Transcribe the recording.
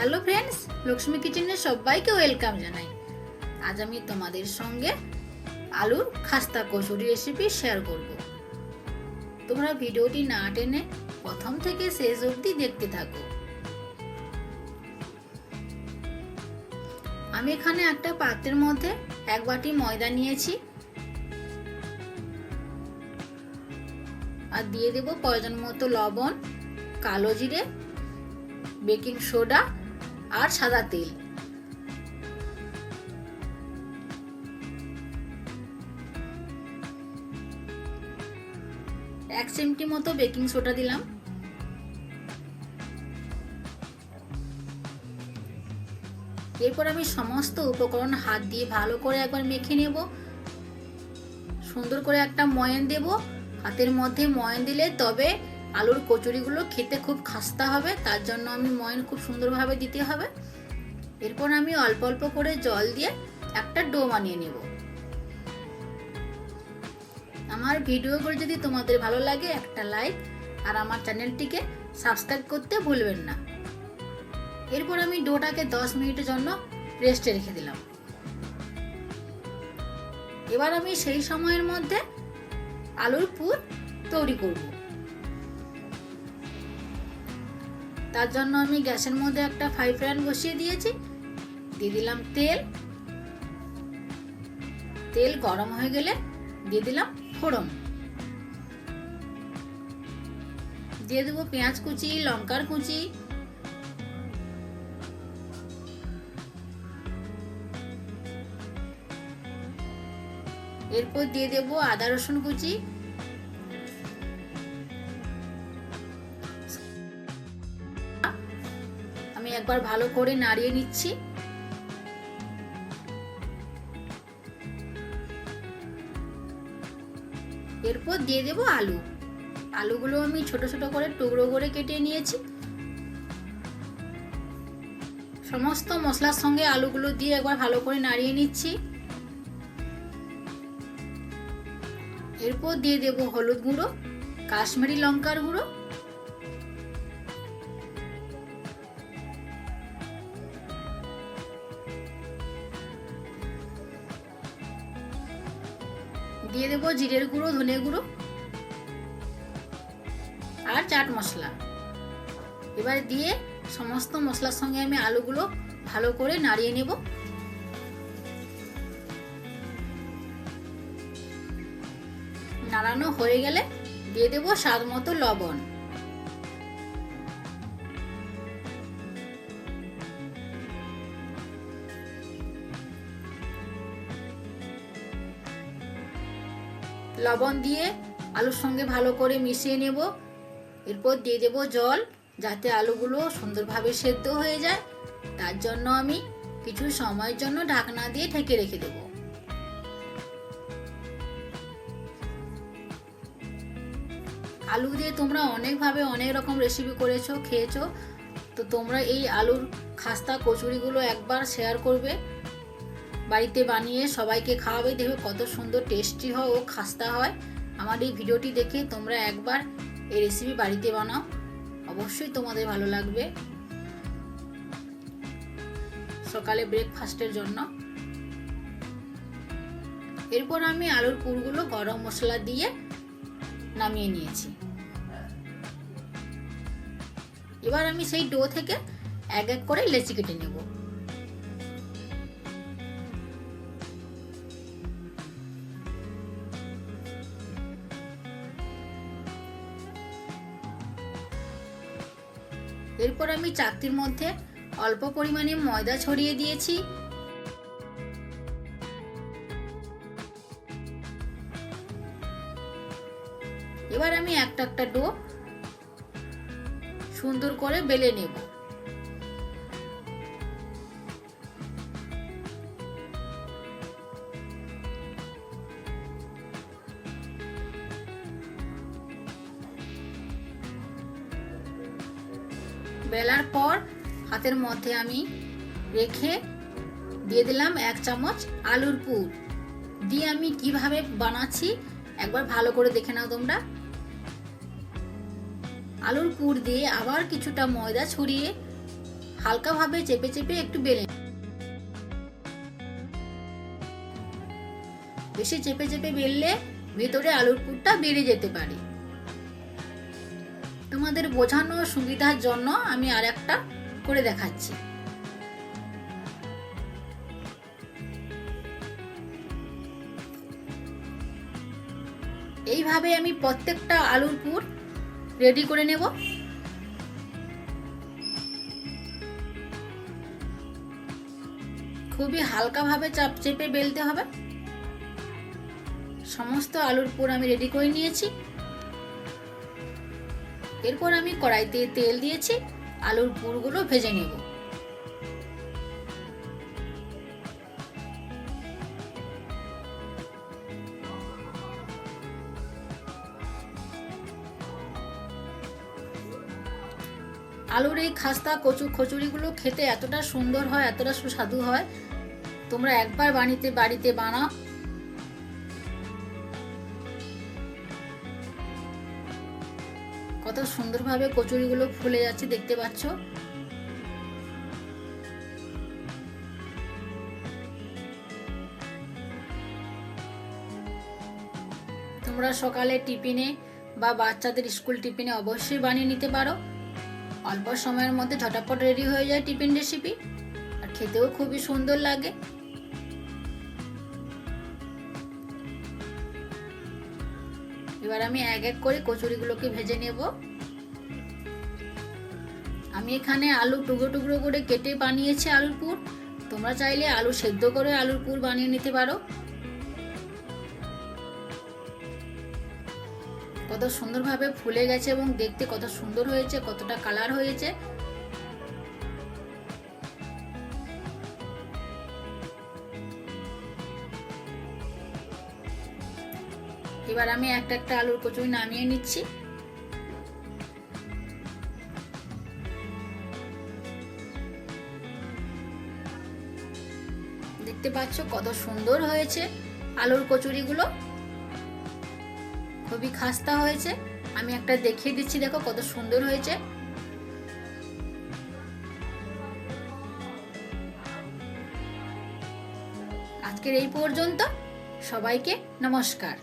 Hello friends, Lakshmi কিচেনে সবাইকে welcome জানাই। আজ আমি তোমাদের সঙ্গে আলুর খাস্তা কচুরি রেসিপি শেয়ার করব। তোমরা ভিডিওটি না টেনে প্রথম থেকে শেষ অবধি দেখতে থাকো। আমি এখানে একটা পাত্রের মধ্যে 1 বাটি ময়দা নিয়েছি আর দিয়ে দেব প্রয়োজন মতো লবণ, কালো জিরে, বেকিং সোডা আর সাদা তেল। এক চিমটি মতো বেকিং সোডা দিলাম। এরপর আমি সমস্ত উপকরণ হাত দিয়ে ভালো করে একবার মেখে নেব। সুন্দর করে একটা ময়ান দেব। হাতের মধ্যে ময়ান দিলে তবে আলুর কচুরিগুলো খেতে খুব খাস্তা হবে, তার জন্য আমি ময়ান খুব সুন্দরভাবে দিতে হবে। এরপর আমি অল্প অল্প করে জল দিয়ে একটা ডো বানিয়ে নেব। আমার ভিডিওগুলো যদি তোমাদের ভালো লাগে একটা লাইক আর আমার চ্যানেলটিকে সাবস্ক্রাইব করতে ভুলবেন না। এরপর আমি ডোটাকে 10 মিনিটের জন্য রেস্টে রেখে দিলাম। এবার আমি সেই সময়ের মধ্যে আলুর পুর তৈরি করব। তার জন্য আমি গ্যাসের মধ্যে একটা ফ্রাই প্যান বসিয়ে দিয়েছি। দিয়ে দিলাম তেল। তেল গরম হয়ে গেলে দিয়ে দিলাম ফোড়ন। দিয়ে দেবো পেঁয়াজ কুচি, লঙ্কার কুচি, এরপর দিয়ে দেবো আদা রসুন কুচি, আমি একবার ভালো করে নাড়িয়ে নিচ্ছি। এরপর দিয়ে দেবো আলু। আলুগুলো আমি ছোট ছোট করে টুকরো করে কেটে নিয়েছি। সমস্ত মশলার সঙ্গে আলুগুলো দিয়ে একবার ভালো করে নাড়িয়ে নিচ্ছি। এরপর দিয়ে দেবো হলুদ গুঁড়ো, কাশ্মীরি লঙ্কার গুঁড়ো, দিয়ে দেবো জিরের গুঁড়ো, ধনে গুঁড়ো আর চাট মশলা। এবার দিয়ে সমস্ত মশলার সঙ্গে আমি আলুগুলো ভালো করে নাড়িয়ে নেব। নাড়ানো হয়ে গেলে দিয়ে দেব স্বাদ মতো লবণ। লবণ দিয়ে আলুর সঙ্গে ভালো করে মিশিয়ে নেব। এরপর দিয়ে দেব জল, যাতে আলুগুলো সুন্দরভাবে সেদ্ধ হয়ে যায়। তার জন্য আমি কিছু সময়ের জন্য ঢাকনা দিয়ে ঢেকে রেখে দেব। আলু দিয়ে তোমরা অনেকভাবে অনেক রকম রেসিপি করেছো, খেয়েছো। তো তোমরা এই আলুর খাস্তা কচুরিগুলো একবার শেয়ার করবে, বাড়িতে বানিয়ে সবাইকে খাওয়াবে। দেখবে কত সুন্দর টেস্টি হয় ও খাস্তা হয়। আমার এই ভিডিওটি দেখে তোমরা একবার এই রেসিপি বাড়িতে বানাও, অবশ্যই তোমাদের ভালো লাগবে। সকালে ব্রেকফাস্টের জন্য। এরপর আমি আলুর পুরগুলো গরম মশলা দিয়ে নামিয়ে নিয়েছি। এবার আমি সেই ডো থেকে এক এক করে লেচি কেটে নেব। এরপর আমি চাকতির মধ্যে অল্প পরিমাণে ময়দা ছড়িয়ে দিয়েছি। এবার আমি একটা একটা ডো সুন্দর করে বেলে নেব। বেলার পর হাতের মধ্যে আমি রেখে দিয়ে দিলাম 1 চামচ আলুর পুর। দিয়ে আমি কিভাবে বানাচ্ছি একবার ভালো করে দেখে নাও তোমরা। আলুর পুর দিয়ে আবার কিছুটা ময়দা ছড়িয়ে হালকাভাবে চেপে চেপে একটু বেলে, বেশি চেপে চেপে বেললে ভেতরে আলুর পুরটা বেরিয়ে যেতে পারে। তোমাদের বোঝানোর সুবিধার জন্য আমি আর একটা করে দেখাচ্ছি। এইভাবে আমি প্রত্যেকটা আলুর পুর রেডি করে নেব। খুবই হালকাভাবে চাপ চেপে বেলতে হবে। সমস্ত আলুর পুর আমি রেডি করে নিয়েছি। এরপর আমি কড়াইতে তেল দিয়েছি, আলুর পুরগুলো ভেজে নেব। আলুর এই খাস্তা কচুরিগুলো খেতে এতটা সুন্দর হয়, এতটা সুস্বাদু হয়। তোমরা একবার বাড়িতে বানাও। কত সুন্দরভাবে কচুরিগুলো ফুলে যাচ্ছে দেখতে পাচ্ছ। তোমরা সকালে টিফিনে বা বাচ্চাদের স্কুল টিফিনে অবশ্যই বানিয়ে নিতে পারো। অল্প সময়ের মধ্যে ঝটাপট রেডি হয়ে যায় টিফিন রেসিপি, আর খেতেও খুবই সুন্দর লাগে। এবার আমি এক এক করে কচুরিগুলোকে ভেজে নেব। আমি এখানে আলু টুকরো টুকরো করে কেটে বানিয়েছি আলুর পুর। তোমরা চাইলে আলু সেদ্ধ করে আলুর পুর বানিয়ে নিতে পারো। কত সুন্দরভাবে ফুলে গেছে এবং দেখতে কত সুন্দর হয়েছে, কতটা কালার হয়েছে। এবার আমি একটা একটা আলুর কচুরি নামিয়ে নিচ্ছি। দেখতে পাচ্ছ কত সুন্দর হয়েছে আলুর কচুরিগুলো, খুবই খাস্তা হয়েছে। আমি একটা দেখিয়ে দিচ্ছি, দেখো কত সুন্দর হয়েছে। আজকের এই পর্যন্ত। সবাইকে নমস্কার।